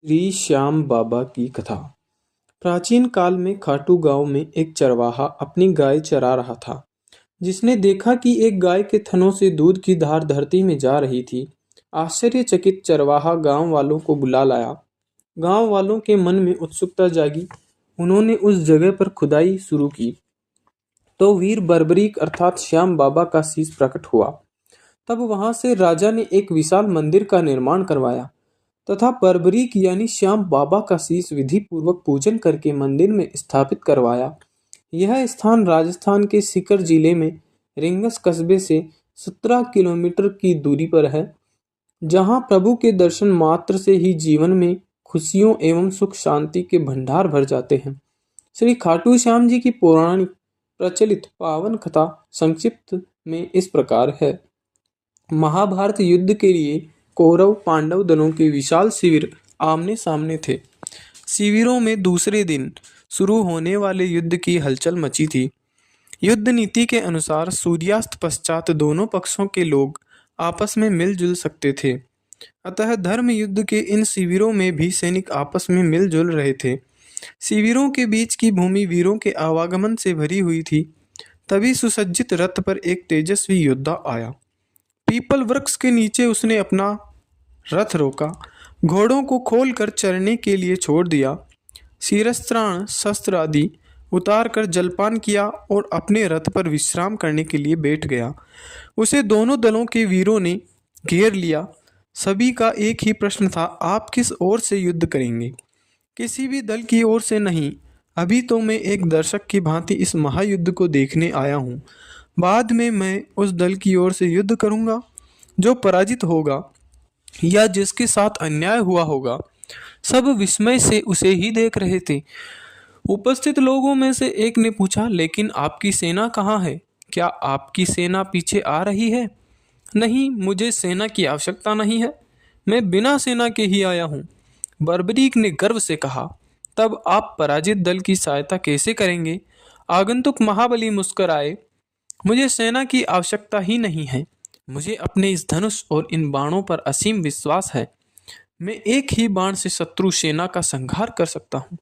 श्री श्याम बाबा की कथा। प्राचीन काल में खाटू गांव में एक चरवाहा अपनी गाय चरा रहा था, जिसने देखा कि एक गाय के थनों से दूध की धार धरती में जा रही थी। आश्चर्यचकित चरवाहा गांव वालों को बुला लाया। गांव वालों के मन में उत्सुकता जागी। उन्होंने उस जगह पर खुदाई शुरू की तो वीर बर्बरीक अर्थात श्याम बाबा का शीश प्रकट हुआ। तब वहां से राजा ने एक विशाल मंदिर का निर्माण करवाया तथा बर्बरीक यानी श्याम बाबा का शीश विधि पूर्वक पूजन करके मंदिर में स्थापित करवाया। यह स्थान राजस्थान के सीकर जिले में रिंगस कस्बे से 17 किलोमीटर की दूरी पर है, जहां प्रभु के दर्शन मात्र से ही जीवन में खुशियों एवं सुख शांति के भंडार भर जाते हैं। श्री खाटू श्याम जी की पौराणिक प्रचलित पावन कथा संक्षिप्त में इस प्रकार है। महाभारत युद्ध के लिए कौरव पांडव दलों के विशाल शिविर आमने सामने थे। शिविरों में दूसरे दिन शुरू होने वाले युद्ध की हलचल मची थी। युद्ध नीति के अनुसार सूर्यास्त पश्चात दोनों पक्षों के लोग आपस में मिलजुल सकते थे, अतः धर्म युद्ध के इन शिविरों में भी सैनिक आपस में मिलजुल रहे थे। शिविरों के बीच की भूमि वीरों के आवागमन से भरी हुई थी। तभी सुसज्जित रथ पर एक तेजस्वी योद्धा आया। पीपल वृक्ष के नीचे उसने अपना रथ रोका, घोड़ों को खोलकर चरने के लिए छोड़ दिया, शिरस्त्राण शस्त्र आदि उतार कर जलपान किया और अपने रथ पर विश्राम करने के लिए बैठ गया। उसे दोनों दलों के वीरों ने घेर लिया। सभी का एक ही प्रश्न था, आप किस ओर से युद्ध करेंगे? किसी भी दल की ओर से नहीं। अभी तो मैं एक दर्शक की भांति इस महायुद्ध को देखने आया हूँ। बाद में मैं उस दल की ओर से युद्ध करूंगा जो पराजित होगा या जिसके साथ अन्याय हुआ होगा। सब विस्मय से उसे ही देख रहे थे। उपस्थित लोगों में से एक ने पूछा, लेकिन आपकी सेना कहाँ है? क्या आपकी सेना पीछे आ रही है? नहीं, मुझे सेना की आवश्यकता नहीं है, मैं बिना सेना के ही आया हूँ, बर्बरीक ने गर्व से कहा। तब आप पराजित दल की सहायता कैसे करेंगे? आगंतुक महाबली मुस्कुराए। मुझे सेना की आवश्यकता ही नहीं है, मुझे अपने इस धनुष और इन बाणों पर असीम विश्वास है। मैं एक ही बाण से शत्रु सेना का संहार कर सकता हूँ।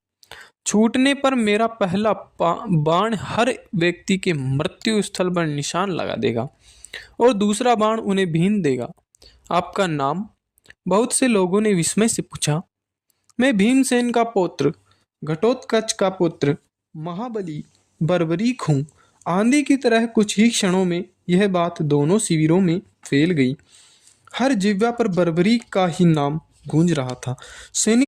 छूटने पर मेरा पहला बाण हर व्यक्ति के मृत्यु स्थल पर निशान लगा देगा और दूसरा बाण उन्हें भीन देगा। आपका नाम? बहुत से लोगों ने विस्मय से पूछा। मैं भीमसेन का पुत्र, घटोत्कच का पुत्र, महाबली बर्बरीक हूँ। आंधी की तरह कुछ ही क्षणों में यह बात दोनों शिविरों में फैल गई। हर जिह्वा पर बर्बरीक का ही नाम गूंज रहा था। सैनिक